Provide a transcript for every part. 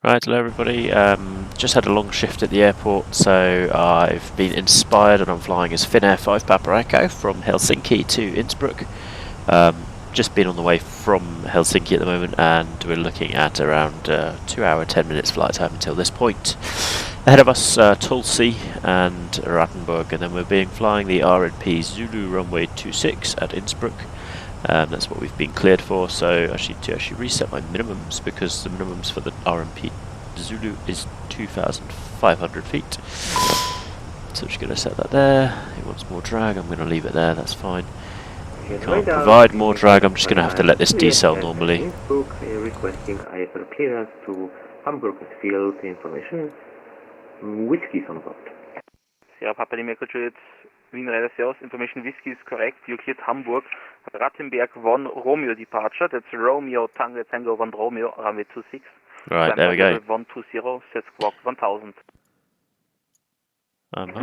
Right, hello everybody. Just had a long shift at the airport, so I've been inspired and I'm flying as Finnair 5 Papa Echo from Helsinki to Innsbruck. Just been on the way from Helsinki at the moment, and we're looking at around 2 hour 10 minutes flight time until this point. Ahead of us, Tulsi and Rattenburg, and then we're flying the RNP Zulu runway 26 at Innsbruck. That's what we've been cleared for, so I need to actually reset my minimums, because the minimums for the RNP Zulu is 2,500 feet. So I'm just going to set that there. It wants more drag, I'm going to leave it there, that's fine. We can't provide more drag, I'm just going to have to let this decel normally. Requesting IFR clearance to Hamburg field information. Whiskey on board. Sierra Papa Lima Juliet, Wien Radar Sales, information whiskey is correct. You cleared Hamburg, Rattenberg 1 Romeo departure. That's Romeo Tango Tango 1 Romeo, runway 26. Right, there we go. 120, set squawk 1000.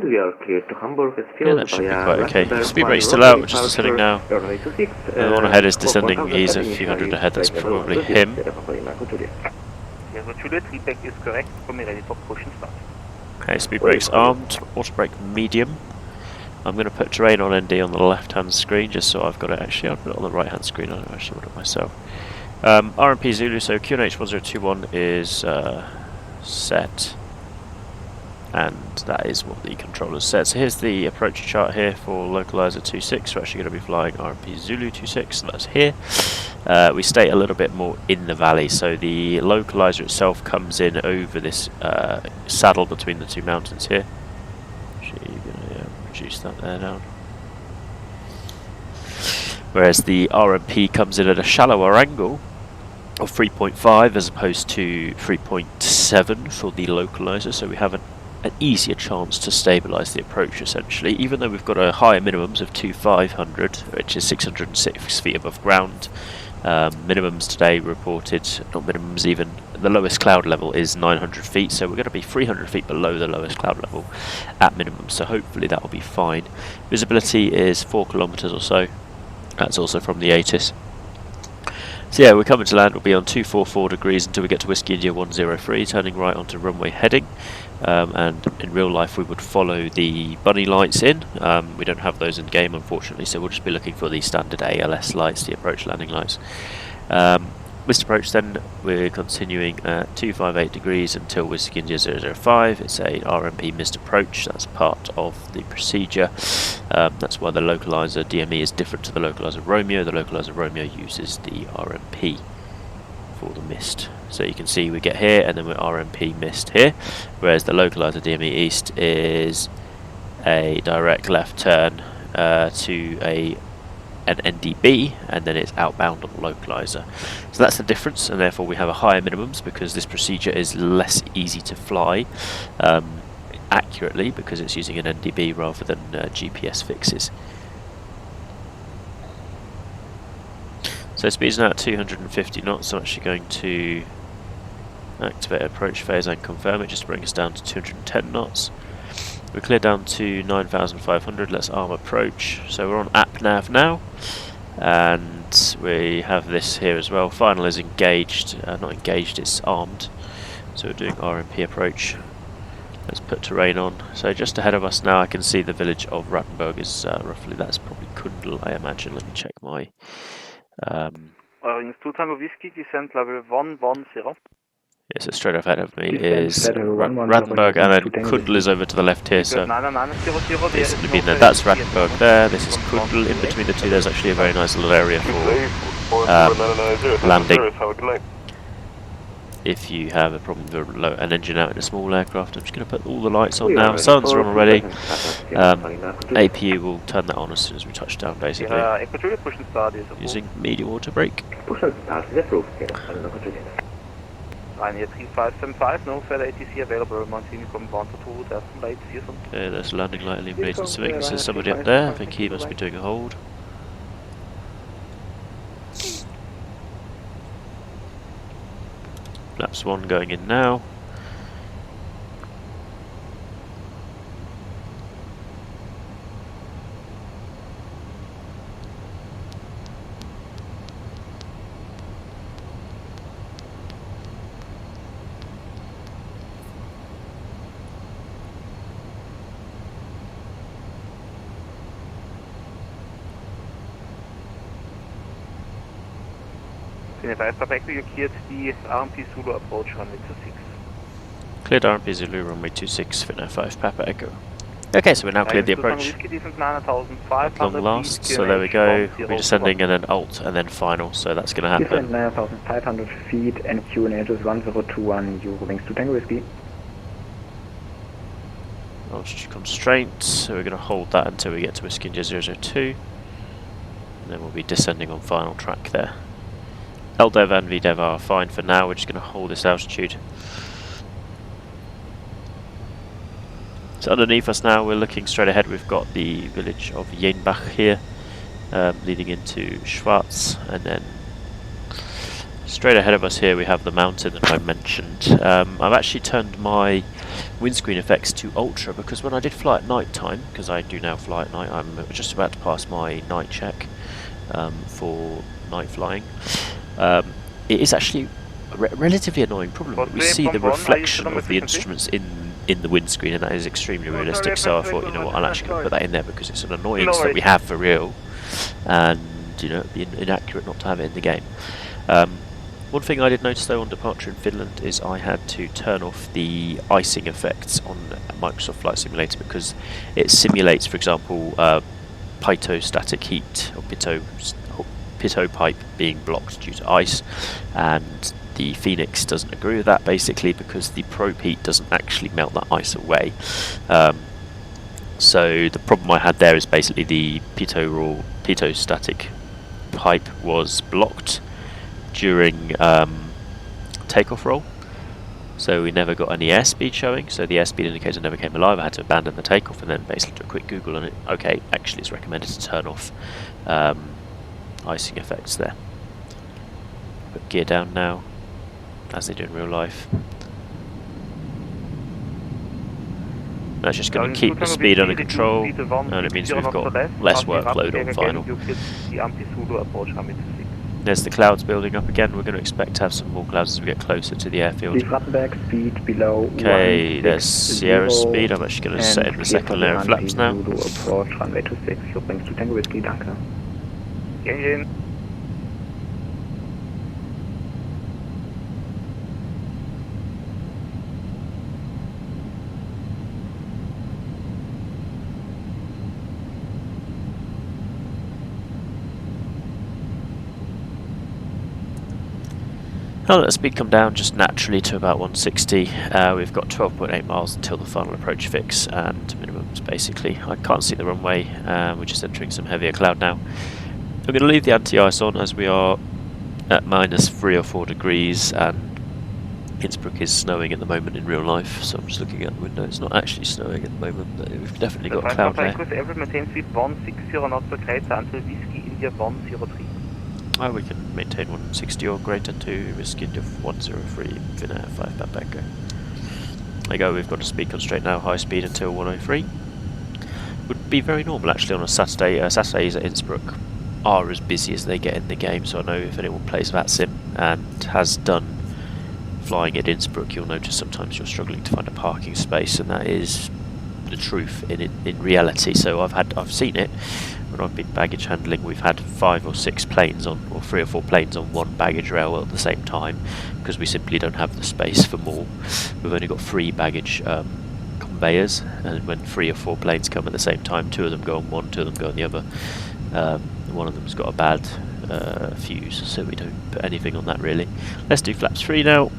We are cleared to Hamburg field. Yeah, that should be quite okay. Speed rate's still out, we're just descending now. The one ahead is descending, he's a few hundred ahead, that's probably him. Sierra Juliet, feedback is correct. Come ready for push and start. Okay, speed brake's armed, auto brake medium. I'm going to put terrain on ND on the left hand screen, just so I've got it. Actually, I'll put it on the right hand screen, I don't actually want it myself. RNP Zulu, so QNH 1021 is set, and that is what the controller set. So here's the approach chart here for localizer 26. We're actually going to be flying RNP Zulu 26, so that's here. We stay a little bit more in the valley, so the localizer itself comes in over this saddle between the two mountains here. Actually, you're going to reduce that there down. Whereas the RNP comes in at a shallower angle of 3.5 as opposed to 3.7 for the localizer, so we have an easier chance to stabilise the approach essentially, even though we've got a higher minimums of 2,500, which is 606 feet above ground. Minimums today reported, not minimums even, the lowest cloud level is 900 feet, so we're going to be 300 feet below the lowest cloud level at minimum, so hopefully that will be fine. Visibility is 4 kilometres or so, that's also from the ATIS. So yeah, we're coming to land, we'll be on 244 degrees until we get to Whiskey India 103, turning right onto runway heading. And in real life we would follow the bunny lights in. We don't have those in game unfortunately, so we'll just be looking for the standard ALS lights, the approach landing lights. Missed approach then, we're continuing at 258 degrees until Whiskey India 005. It's a RNP missed approach, that's part of the procedure. That's why the localizer DME is different to the localizer Romeo. The localizer Romeo uses the RNP for the missed. So you can see we get here and then we're RNP missed here, whereas the localizer DME East is a direct left turn to an NDB, and then it's outbound on the localizer. So that's the difference, and therefore we have a higher minimums because this procedure is less easy to fly accurately because it's using an NDB rather than GPS fixes. So speed's now at 250 knots, so I'm actually going to activate approach phase and confirm it just to bring us down to 210 knots. We're cleared down to 9,500, let's arm approach. So we're on app nav now, and we have this here as well. Final is engaged, not engaged, it's armed. So we're doing RNP approach. Let's put terrain on. So just ahead of us now I can see the village of Rattenburg is roughly, that's probably Kundl I imagine. Let me check my... Orange 2 Tango Whiskey, descent level 110. Yeah, so straight ahead of me is Rattenburg, and then Kundl is over to the left here, so basically being there, that's Rattenburg there, this is Kundl. In between the two there's actually a very nice little area for landing if you have a problem with an engine out in a small aircraft. I'm just going to put all the lights on now, suns are on already. APU will turn that on as soon as we touch down basically, using medium auto brake. Ryanair 3575, no further ATC available, Montini from 1 to 2, that's right, Okay, there's landing light illuminated swings, there's somebody up there, I think he must be doing a hold. Flaps 1 going in now. Finnair 5 Papa Echo, you cleared the RNP Zulu approach runway 26. Cleared RNP Zulu runway 26, Finnair 5 Papa Echo. Okay, so we're now cleared the approach. At long last, so there we go. We'll be descending and then alt and then final, so that's going to happen. Descend 9,500 feet, NQ and Aegis 1021, Eurowings to Tango Whiskey. Altitude constraint, so we're going to hold that until we get to Whiskey India 002. And then we'll be descending on final track there. LDev and VDev are fine for now, we're just going to hold this altitude. So underneath us now, we're looking straight ahead, we've got the village of Jenbach here, leading into Schwarz, and then straight ahead of us here we have the mountain that I mentioned. I've actually turned my windscreen effects to ultra because when I did fly at night time, because I do now fly at night, I'm just about to pass my night check for night flying. It is actually a relatively annoying problem. We see the reflection of the instruments in the windscreen, and that is extremely realistic, so I thought, you know what, I'll actually put that in there because it's an annoyance that we have for real, and you know, it'd be inaccurate not to have it in the game. One thing I did notice though on departure in Finland is I had to turn off the icing effects on Microsoft Flight Simulator because it simulates, for example, pitot-static heat or pitot pipe being blocked due to ice, and the Phoenix doesn't agree with that basically because the probe heat doesn't actually melt that ice away. So the problem I had there is basically the pitot-static pipe was blocked during takeoff roll, so we never got any airspeed showing, so the airspeed indicator never came alive. I had to abandon the takeoff and then basically do a quick Google on it. Okay, actually it's recommended to turn off icing effects there. Put gear down now, as they do in real life. That's just going to keep the speed under control, and it means we've got less workload on final. There's the clouds building up again. We're going to expect to have some more clouds as we get closer to the airfield. Speed below okay, there's Sierra speed. I'm actually going to set in the second layer of flaps now. Approach runway 26, Eurowings to Tango Whiskey, danke. Engine. I'll let the speed come down just naturally to about 160. We've got 12.8 miles until the final approach fix and minimums basically. I can't see the runway, we're just entering some heavier cloud now. I'm going to leave the anti-ice on as we are at -3 or 4 degrees and Innsbruck is snowing at the moment in real life, so I'm just looking out the window. It's not actually snowing at the moment, but we've definitely got a cloud there. Maintain speed 160 knots per greater until Whiskey India 103. Oh, we can maintain 160 or greater to Whiskey India 103, Finnair 5 Papa Echo. There you go, we've got a speed constraint now, high speed until 103. Would be very normal actually on a Saturday. Saturdays at Innsbruck are as busy as they get in the game, so I know if anyone plays VATSIM and has done flying at Innsbruck, you'll notice sometimes you're struggling to find a parking space, and that is the truth in reality. So I've seen it when I've been baggage handling. We've had 5 or 6 planes on, or 3 or 4 planes on one baggage rail at the same time because we simply don't have the space for more. We've only got 3 baggage conveyors, and when 3 or 4 planes come at the same time, 2 of them go on one, 2 of them go on the other. One of them's got a bad fuse, so we don't put anything on that really. Let's do flaps 3 now.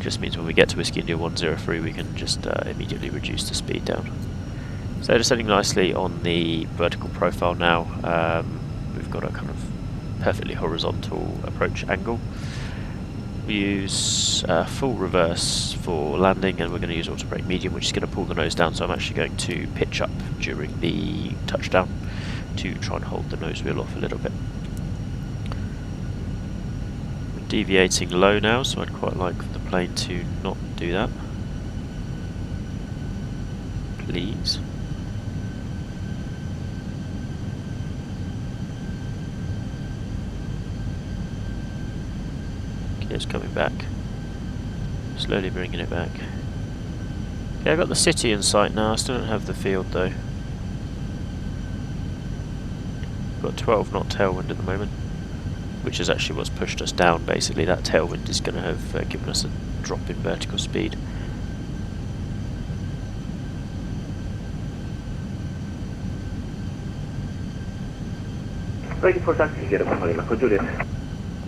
Just means when we get to Whiskey India 103 we can just immediately reduce the speed down. So descending nicely on the vertical profile now. We've got a kind of perfectly horizontal approach angle. We use full reverse for landing, and we're going to use auto brake medium, which is going to pull the nose down, so I'm actually going to pitch up during the touchdown to try and hold the nose wheel off a little bit. We're deviating low now, so I'd quite like the plane to not do that. Please. Okay, it's coming back. Slowly bringing it back. Okay, I've got the city in sight now, I still don't have the field though. Got 12 knot tailwind at the moment. which is actually what's pushed us down. Basically, that tailwind is going to have given us a drop in vertical speed. Ready for taxi here, Papa Lima, Juliet.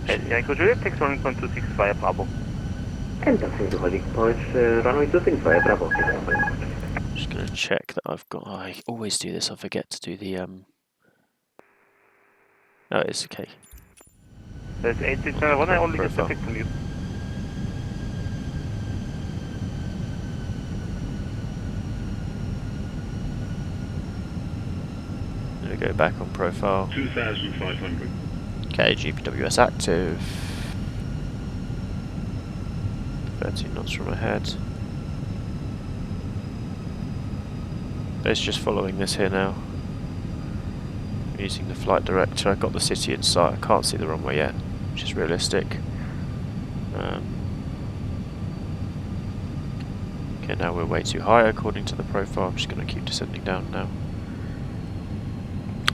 Echo Juliet, takes running point 26 via Bravo. And taxi to holding point, runway 26 via Bravo. Just going to check that I've got. I always do this. I forget to do the. Oh, it's okay. There's 8691. I only get the pick from you. There we go. Back on profile. 2,500. Okay, GPWS active. 13 knots from ahead. It's just following this here now. I'm using the flight director. I've got the city in sight. I can't see the runway yet, which is realistic. Okay, now we're way too high according to the profile. I'm just going to keep descending down now.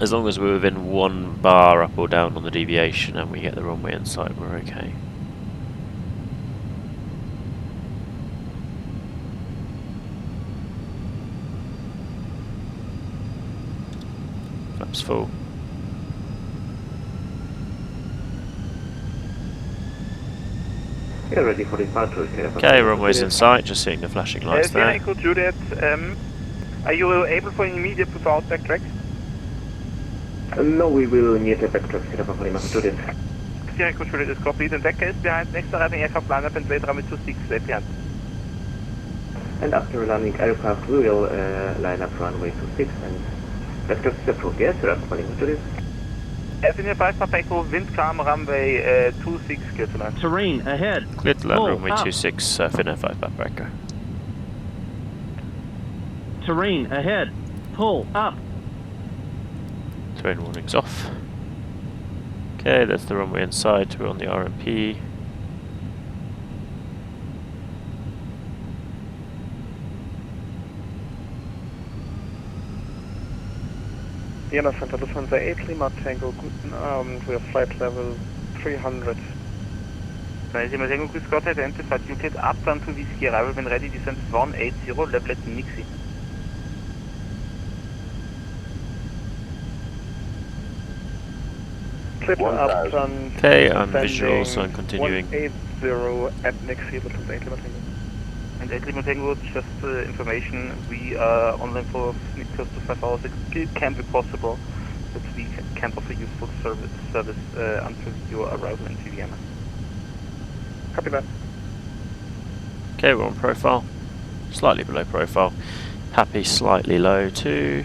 As long as we're within 1 bar up or down on the deviation and we get the runway in sight, we're okay. Flaps full. We are ready for departure here. Okay, runway's in sight, just seeing the flashing lights there. Echo Juliet, are you able for an immediate without backtrack? No, we will need a backtrack here, Papa Lima, Juliet. Echo Juliet is copied. In that case, behind next arriving aircraft lineup and wait runway 26, wait behind. And after landing aircraft, we will line up runway 26 and backtrack is approved. Yes, sir, Papa Lima, Juliet. Finnair 5 Papa Echo, wind calm, runway 26, clear to land. Terrain ahead. Clear to land, Pull runway up. 26, Finnair 5 Papa Echo. Terrain ahead. Pull up. Terrain warnings off. Okay, that's the runway inside. We're on the RNP. Vienna Center, Lufthansa 8 Lima Tango, guten Abend, we have flight level 300. Lima Tango, grüß Gott, identified Euclid, updown to Whiskey arrival, when ready, descent 180, level at Nixie. Clear to upturn. Okay, I'm visual, so I'm continuing. 180 at Nixie, Lufthansa 8 Lima Tango. And 8 Lima Tango, just information, we are online for close to 5 hours. It can be possible that we can't offer you full service until your arrival into Vienna. Copy that. Okay, we're on profile. Slightly below profile. Pappy slightly low too.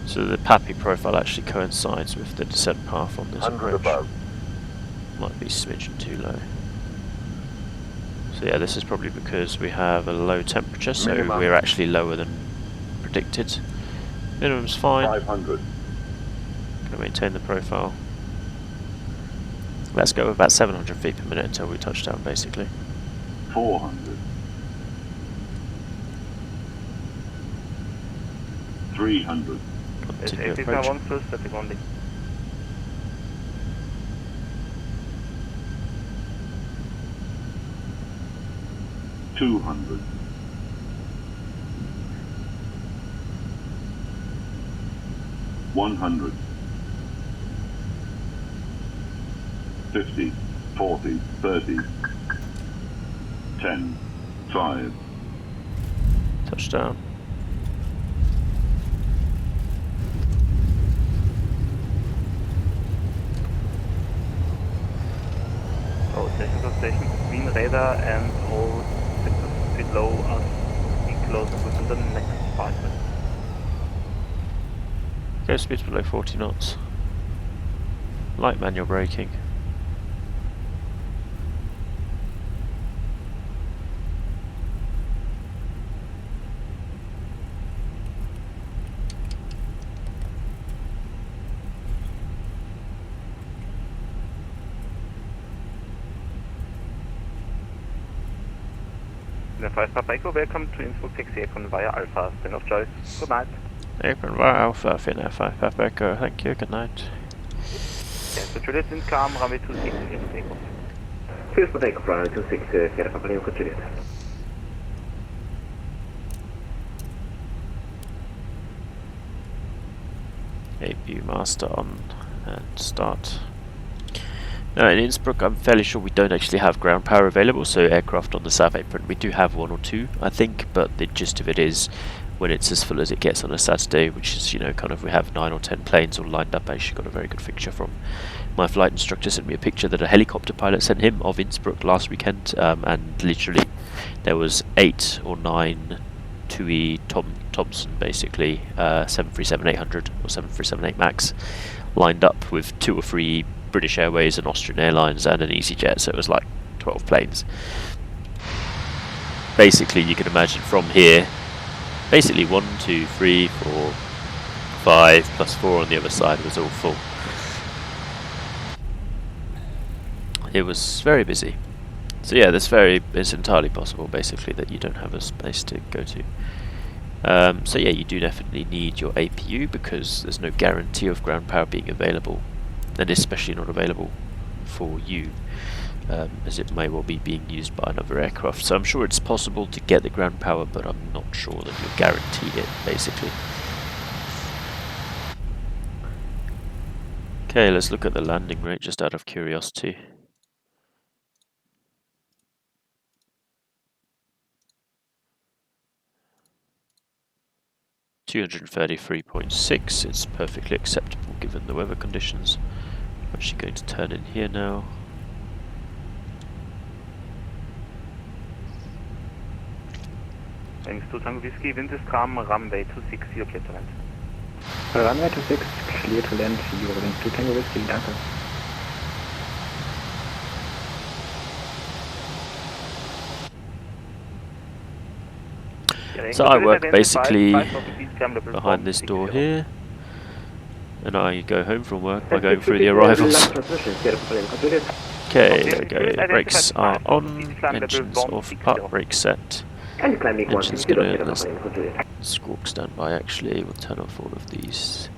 So the Pappy profile actually coincides with the descent path on this approach. Above. Might be a smidgen too low. So yeah, this is probably because we have a low temperature, so Minimum. we're actually lower than predicted. Minimum's fine. 500. Going to maintain the profile. Let's go about 700 feet per minute until we touch down, basically. 400. 300. It's Continue 8 approach. 1 plus, static only. $200. 100. 50, 40, 30, 10, 5. Touchdown. Oh, station, green radar and all sectors below us be closed within the next 5 minutes. Go speeds below 40 knots. Light manual braking. Finnair 5 Papa Echo, welcome to Innsbruck Taxi Apron via Alpha, Spin of Choice. Good night. Apron via Alpha, Finnair 5 Papa Echo. Thank you, good night. Yes, the Juliet in calm, runway 26, clear for takeoff. Clear for takeoff, runway 26, clear Papa Lima Juliet. APU master on and start. Now in Innsbruck I'm fairly sure we don't actually have ground power available, so aircraft on the south apron. We do have one or two I think, but the gist of it is when it's as full as it gets on a Saturday, which is, you know, kind of we have 9 or 10 planes all lined up. I actually got a very good picture from my flight instructor, sent me a picture that a helicopter pilot sent him of Innsbruck last weekend, and literally there was 8 or 9 TUI Thompson basically 737-800 or 737-8 Max lined up with 2 or 3 British Airways and Austrian Airlines and an EasyJet, so it was like 12 planes. Basically you can imagine from here, basically 1, 2, 3, 4, 5 plus 4 on the other side was all full. It was very busy. So yeah, it's entirely possible basically that you don't have a space to go to. So yeah, you do definitely need your APU because there's no guarantee of ground power being available, and especially not available for you, as it may well be being used by another aircraft. So I'm sure it's possible to get the ground power, but I'm not sure that you're guaranteed it basically. Okay, let's look at the landing rate just out of curiosity. $233.6, it's perfectly acceptable given the weather conditions. I'm actually going to turn in here now. Thanks to Tango Whiskey, wind is calm, runway 26, you're clear to land. Runway 26, clear to land, Eurowings to Tango Whiskey, danke. So I work basically behind this door here, and I go home from work by going through the arrivals. Okay, there we go. Brakes are on, engines off, park brake set. Engine's gonna, let's squawk standby actually. We'll turn off all of these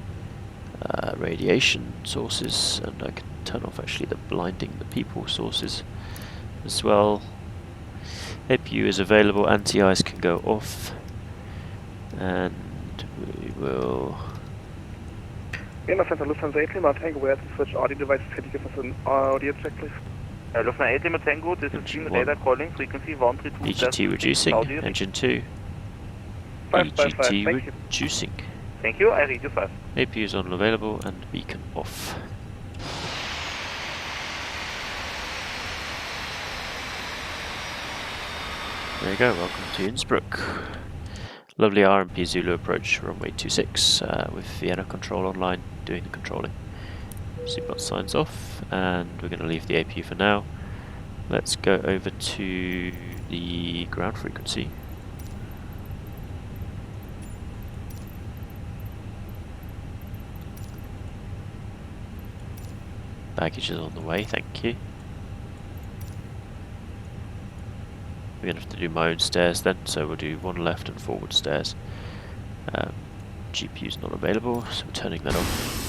radiation sources, and I can turn off actually the blinding the people sources as well. APU is available, anti-ice can go off, and we will... Vienna Center, Lufthansa 8 Lima Tango, we have to switch audio devices. Can you give us an audio check, please? Lufthansa 8 Lima Tango, this is Team Radar calling, frequency 132. EGT reducing, engine 2. 555, EGT reducing. Thank you, I read you fast. APU is on available and beacon off. There you go, welcome to Innsbruck. Lovely RNP Zulu approach, runway 26 with Vienna control online, doing the controlling. Seatbelt signs off, and we're going to leave the APU for now. Let's go over to the ground frequency. Baggage is on the way, thank you. We're going to have to do my own stairs then, so we'll do 1 left and forward stairs. GPU's not available, so we're turning that off.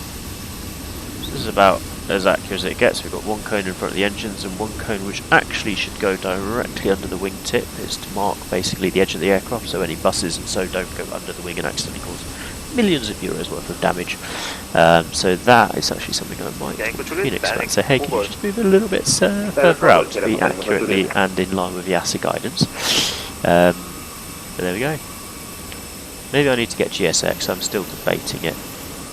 So this is about as accurate as it gets. We've got 1 cone in front of the engines and 1 cone which actually should go directly under the wingtip. It's to mark basically the edge of the aircraft, so any buses and so don't go under the wing and accidentally cause millions of euros worth of damage. So that is actually something I might talk to Phoenix about. So hey, can you just move a little bit further out to be accurately and in line with the EASA guidance? But there we go. Maybe I need to get GSX, I'm still debating it.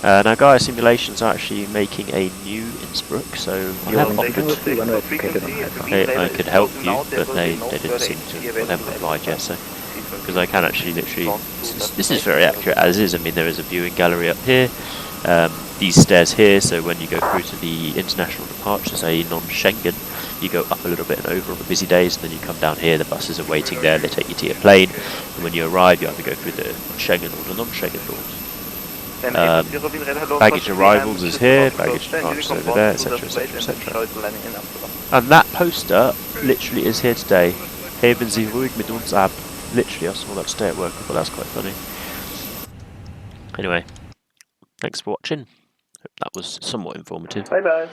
Now Gaia Simulations are actually making a new Innsbruck, so I have offered I could help you, but they didn't seem to, they haven't applied yet, so because I can actually literally, this is very accurate as is. I mean, there is a viewing gallery up here, these stairs here, so when you go through to the international departures, a non-Schengen, you go up a little bit and over on the busy days, and then you come down here, the buses are waiting there, they take you to your plane, and when you arrive you either go through the Schengen or the non-Schengen doors. Baggage arrivals is here, baggage departures over there, etc, etc, etc. And that poster literally is here today. Heben Sie ruhig mit uns ab. Literally, I saw that today at work, but that's quite funny. Anyway, thanks for watching. Hope that was somewhat informative. Bye bye.